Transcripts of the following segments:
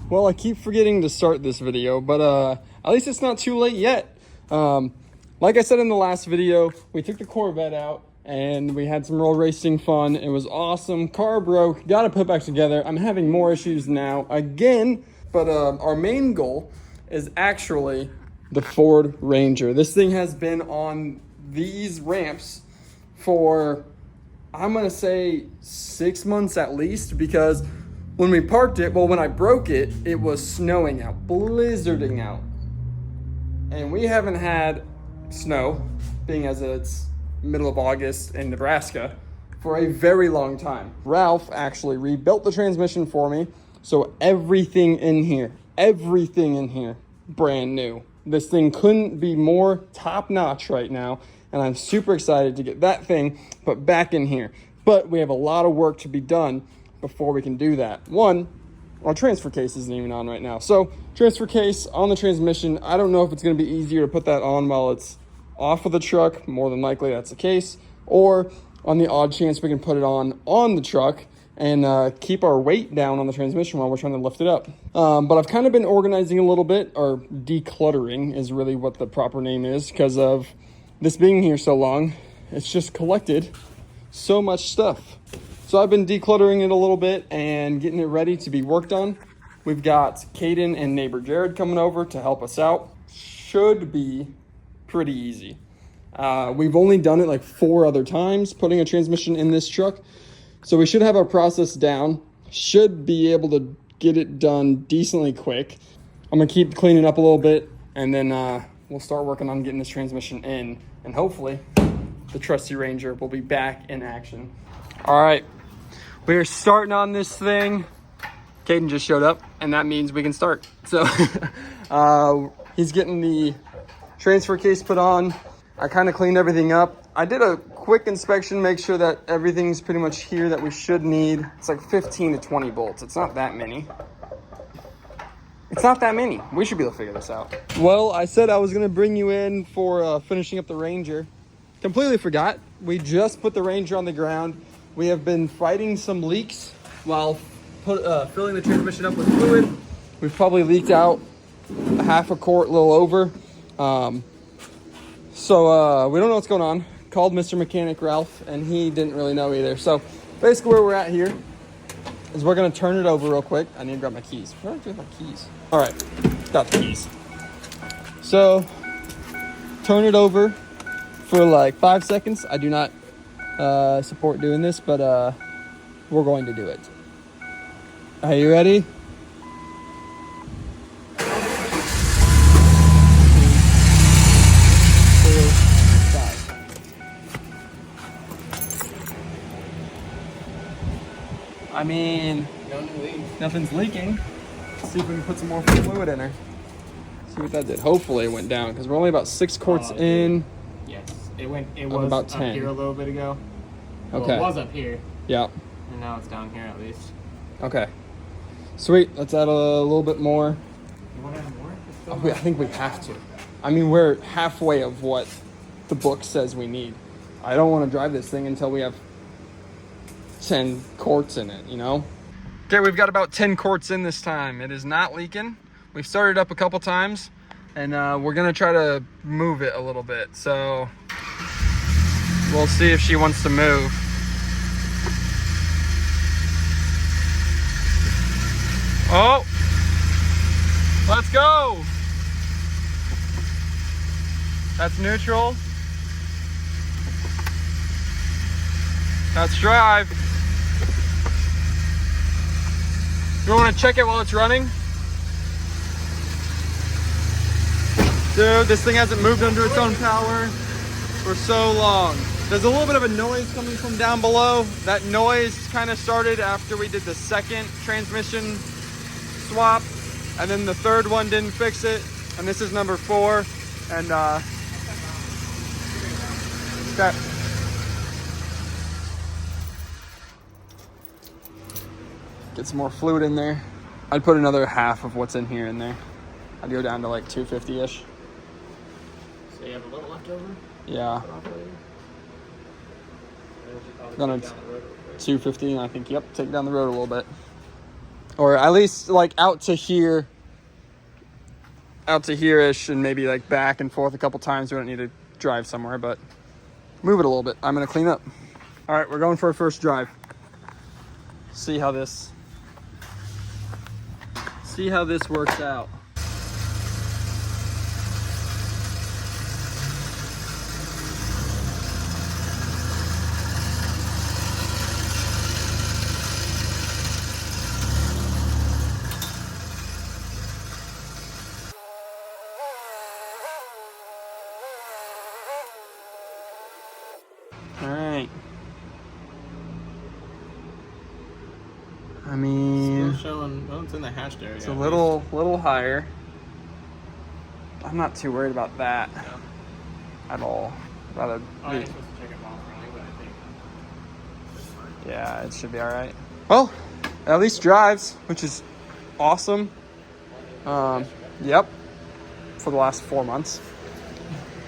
Well, I keep forgetting to start this video, but at least it's not too late yet. Like I said in the last video, we took the Corvette out and we had some road racing fun. It was awesome. Car broke, got it put back together. I'm having more issues now again, but our main goal is actually the Ford Ranger. This thing has been on these ramps for, I'm gonna say 6 months at least, because when we parked it, well, when I broke it, it was snowing out, blizzarding out. And we haven't had snow, being as it's middle of August in Nebraska, for a very long time. Ralph actually rebuilt the transmission for me, so everything in here, brand new. This thing couldn't be more top-notch right now, and I'm super excited to get that thing put back in here. But we have a lot of work to be done before we can do that. One, our transfer case isn't even on right now. So transfer case on the transmission, I don't know if it's gonna be easier to put that on while it's off of the truck. More than likely that's the case. Or on the odd chance we can put it on the truck and keep our weight down on the transmission while we're trying to lift it up. But I've kind of been organizing a little bit, or decluttering is really what the proper name is, because of this being here so long. It's just collected so much stuff. So I've been decluttering it a little bit and getting it ready to be worked on. We've got Caden and neighbor Jared coming over to help us out. Should be pretty easy. We've only done it like 4 other times, putting a transmission in this truck. So we should have our process down. Should be able to get it done decently quick. I'm gonna keep cleaning up a little bit, and then we'll start working on getting this transmission in. And hopefully the trusty Ranger will be back in action. All right. We're starting on this thing. Caden just showed up, and that means we can start. So he's getting the transfer case put on. I kind of cleaned everything up. I did a quick inspection, make sure that everything's pretty much here that we should need. It's like 15 to 20 bolts. It's not that many. It's not that many. We should be able to figure this out. Well, I said I was going to bring you in for finishing up the Ranger. Completely forgot. We just put the Ranger on the ground. We have been fighting some leaks while filling the transmission up with fluid. We've probably leaked out a half a quart, a little over. So we don't know what's going on. Called Mr. Mechanic Ralph, and he didn't really know either. So basically where we're at here is we're gonna turn it over real quick. I need to grab my keys. Where did I do my keys? All right, got the keys. So turn it over for like 5 seconds. I do not support doing this, but we're going to do it. Are you ready? I mean, nothing's leaking. Let's see if we can put some more fluid in her. See what that did. Hopefully it went down, because we're only about 6 quarts in. Yes, it was about 10. Up here a little bit ago. Okay. Well, it was up here. Yeah. And now it's down here at least. Okay. Sweet. Let's add a little bit more. You want to add more? Oh, I think we have to. I mean, we're halfway of what the book says we need. I don't want to drive this thing until we have 10 quarts in it, you know? Okay, we've got about 10 quarts in this time. It is not leaking. We've started up a couple times, and we're gonna try to move it a little bit. So we'll see if she wants to move. Oh, let's go. That's neutral. Let's drive. You want to check it while it's running? Dude, this thing hasn't moved under its own power for so long. There's a little bit of a noise coming from down below. That noise kind of started after we did the second transmission swap, and then the third one didn't fix it, and this is number 4. And okay. Get some more fluid in there. I'd put another half of what's in here in there. I'd go down to like 250-ish. So you have a little left over? Yeah. Gonna 250, I think. Yep, take it down the road a little bit. or at least like out to here-ish, and maybe like back and forth a couple times. We don't need to drive somewhere, but move it a little bit. I'm gonna clean up. All right, we're going for our first drive. See how this works out. All right. I mean, Still showing, well, it's in the hatched area. it's a little higher. I'm not too worried about that at all. Rather, Oh, I'm supposed to check it while I'm running, but I think it's fine. yeah, it should be all right. Well, at least drives, which is awesome. Yep, for the last 4 months.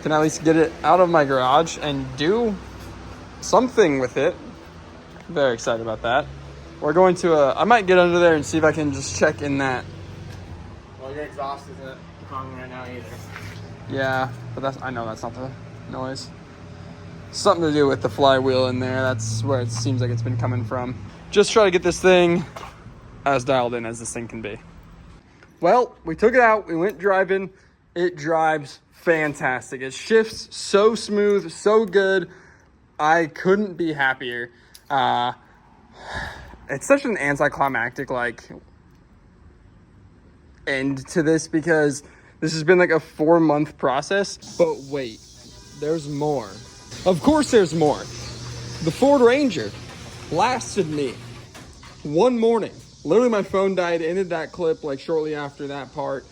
Can at least get it out of my garage and do something with it. Very excited about that. We're going to I might get under there and see if I can just check in that. Well, your exhaust isn't hung right now either. Yeah, but I know that's not the noise. Something to do with the flywheel in there. That's where it seems like it's been coming from. Just try to get this thing as dialed in as this thing can be. Well, we took it out. We went driving. It drives fantastic. It shifts so smooth, so good. I couldn't be happier. It's such an anticlimactic end to this, because this has been like a 4-month process. But wait, there's more. Of course there's more. The Ford Ranger lasted me one morning. Literally my phone died, ended that clip like shortly after that part.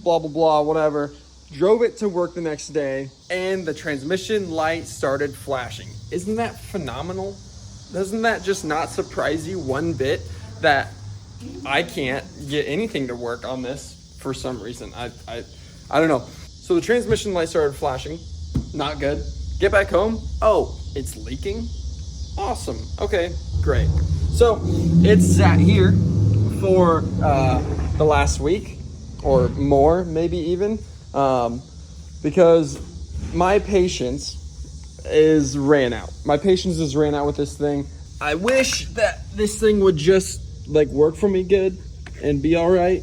Blah, blah, blah, whatever. Drove it to work the next day, and the transmission light started flashing. Isn't that phenomenal? Doesn't that just not surprise you one bit that I can't get anything to work on this for some reason? I don't know. So the transmission light started flashing. Not good. Get back home. Oh, it's leaking? Awesome. Okay, great. So it's sat here for the last week or more, maybe even, because my patience is ran out. My patience is ran out with this thing. I wish that this thing would just like work for me good and be all right,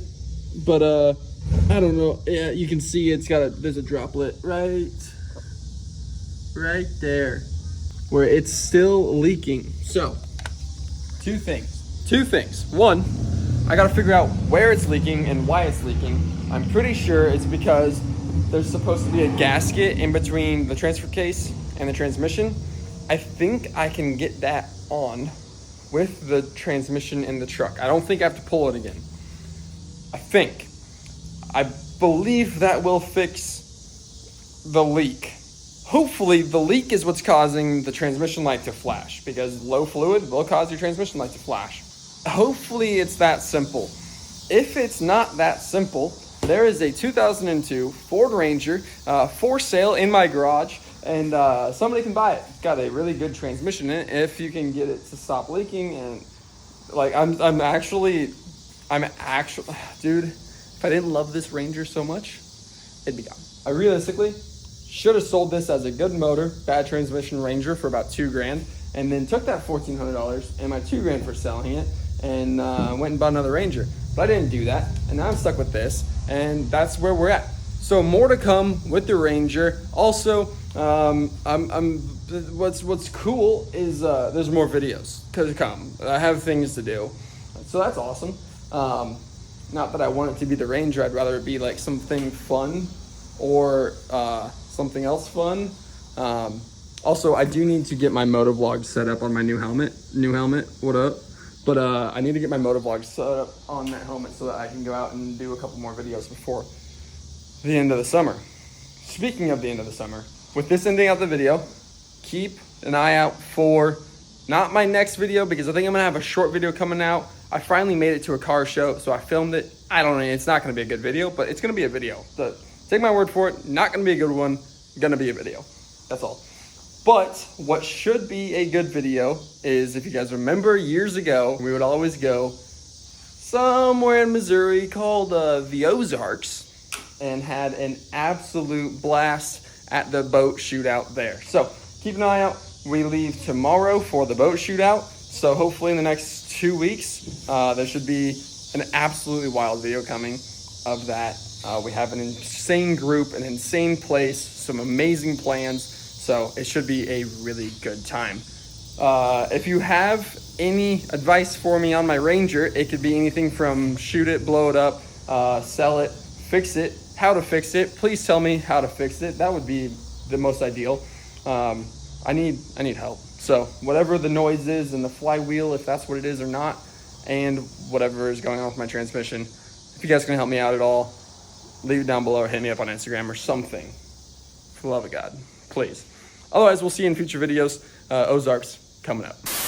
but I don't know. Yeah, you can see there's a droplet right there where it's still leaking. So two things. One, I gotta figure out where it's leaking and why it's leaking. I'm pretty sure it's because there's supposed to be a gasket in between the transfer case and the transmission. I think I can get that on with the transmission in the truck. I don't think I have to pull it again. I believe that will fix the leak. Hopefully the leak is what's causing the transmission light to flash, because low fluid will cause your transmission light to flash. Hopefully it's that simple. If it's not that simple, there is a 2002 Ford Ranger for sale in my garage, and somebody can buy it. It's got a really good transmission in it if you can get it to stop leaking. And like I'm actually, dude, if I didn't love this Ranger so much, it'd be gone. I realistically should have sold this as a good motor, bad transmission Ranger for about $2,000, and then took that $1,400 and my $2,000 for selling it, and went and bought another Ranger. But I didn't do that, and now I'm stuck with this, and that's where we're at. So more to come with the Ranger. Also, what's cool is there's more videos to come. I have things to do, so that's awesome. Not that I want it to be the Ranger. I'd rather it be like something fun or something else fun. Also, I do need to get my motovlog set up on my new helmet. What up? But I need to get my motovlog set up on that helmet so that I can go out and do a couple more videos before the end of the summer. Speaking of the end of the summer, with this ending out the video, keep an eye out for not my next video, because I think I'm gonna have a short video coming out. I finally made it to a car show, so I filmed it. I don't know, it's not gonna be a good video, but it's gonna be a video. Take my word for it, not gonna be a good one, gonna be a video. That's all. But what should be a good video is, if you guys remember years ago, we would always go somewhere in Missouri called the Ozarks, and had an absolute blast at the boat shootout there. So keep an eye out. We leave tomorrow for the boat shootout. So hopefully in the next 2 weeks, there should be an absolutely wild video coming of that. We have an insane group, an insane place, some amazing plans. So it should be a really good time. If you have any advice for me on my Ranger, it could be anything from shoot it, blow it up, sell it, fix it, how to fix it. Please tell me how to fix it. That would be the most ideal. I need help. So whatever the noise is in the flywheel, if that's what it is or not, and whatever is going on with my transmission, if you guys can help me out at all, leave it down below or hit me up on Instagram or something. For the love of God, please. Otherwise, we'll see you in future videos. Ozarks coming up.